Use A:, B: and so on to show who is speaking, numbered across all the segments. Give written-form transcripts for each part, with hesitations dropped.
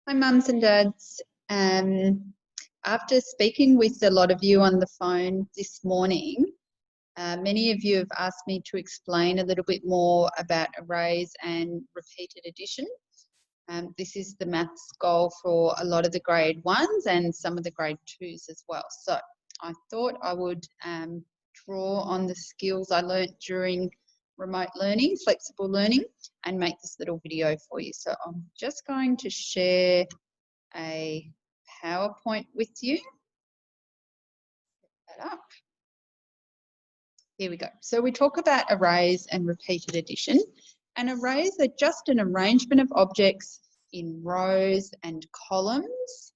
A: Hi, mums and dads. After speaking with a lot of you on the phone this morning, many of you have asked me to explain a little bit more about arrays and repeated addition. This is the maths goal for a lot of the grade 1s and some of the grade 2s as well. So I thought I would draw on the skills I learnt during remote learning, flexible learning, and make this little video for you. So I'm just going to share a PowerPoint with you. Set that up. Here we go. So we talk about arrays and repeated addition. And arrays are just an arrangement of objects in rows and columns.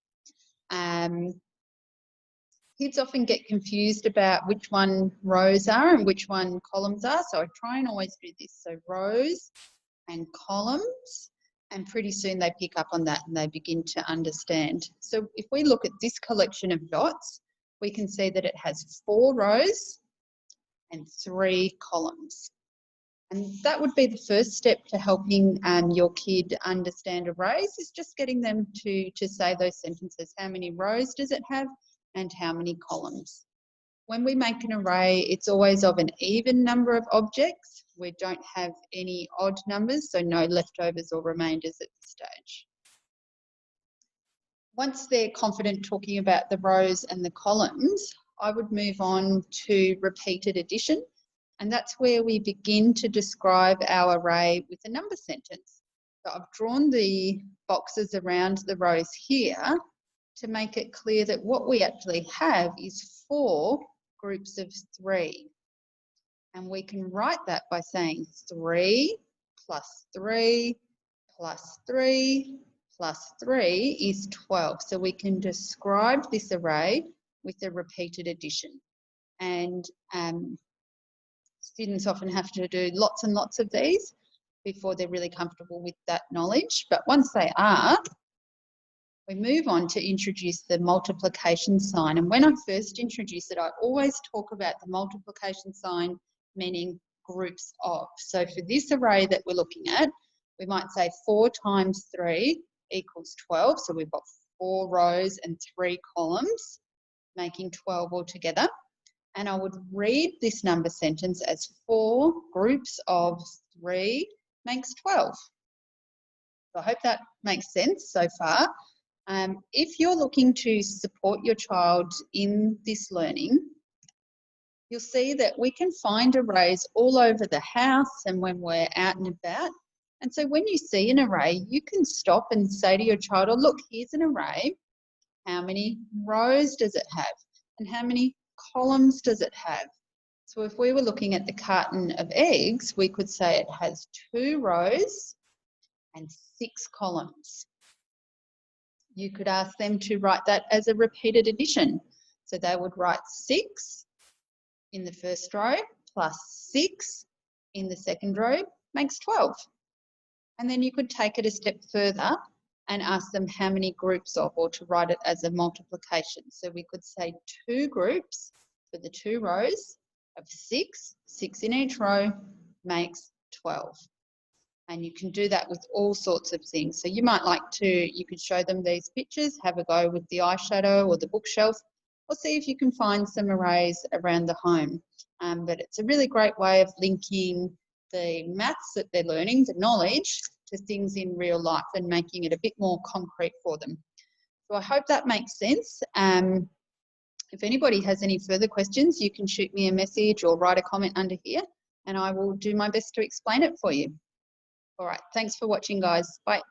A: Kids often get confused about which one rows are and which one columns are. So I try and always do this. So rows and columns, and pretty soon they pick up on that and they begin to understand. So if we look at this collection of dots, we can see that it has 4 rows and 3 columns. And that would be the first step to helping your kid understand arrays, is just getting them to say those sentences. How many rows does it have and how many columns? When we make an array, it's always of an even number of objects. We don't have any odd numbers, so no leftovers or remainders at this stage. Once they're confident talking about the rows and the columns, I would move on to repeated addition. And that's where we begin to describe our array with a number sentence. So I've drawn the boxes around the rows here to make it clear that what we actually have is 4 groups of 3. And we can write that by saying 3 plus 3 plus 3 plus 3 is 12. So we can describe this array with a repeated addition. And students often have to do lots and lots of these before they're really comfortable with that knowledge. But once they are, we move on to introduce the multiplication sign. And when I first introduce it, I always talk about the multiplication sign meaning groups of. So for this array that we're looking at, we might say 4 times 3 equals 12. So we've got 4 rows and 3 columns, making 12 altogether. And I would read this number sentence as 4 groups of 3 makes 12. So I hope that makes sense so far. If you're looking to support your child in this learning, you'll see that we can find arrays all over the house and when we're out and about. And so when you see an array, you can stop and say to your child, oh, look, here's an array. How many rows does it have? And how many columns does it have? So if we were looking at the carton of eggs, we could say it has 2 rows and 6 columns. You could ask them to write that as a repeated addition. So they would write 6 in the first row plus 6 in the second row makes 12. And then you could take it a step further and ask them how many groups of, or to write it as a multiplication. So we could say 2 groups for the 2 rows of 6, 6 in each row makes 12. And you can do that with all sorts of things. So you might like to, you could show them these pictures, have a go with the eyeshadow or the bookshelf, or see if you can find some arrays around the home. But it's a really great way of linking the maths that they're learning, the knowledge, to things in real life and making it a bit more concrete for them. So I hope that makes sense. If anybody has any further questions, you can shoot me a message or write a comment under here and I will do my best to explain it for you. All right, thanks for watching, guys. Bye.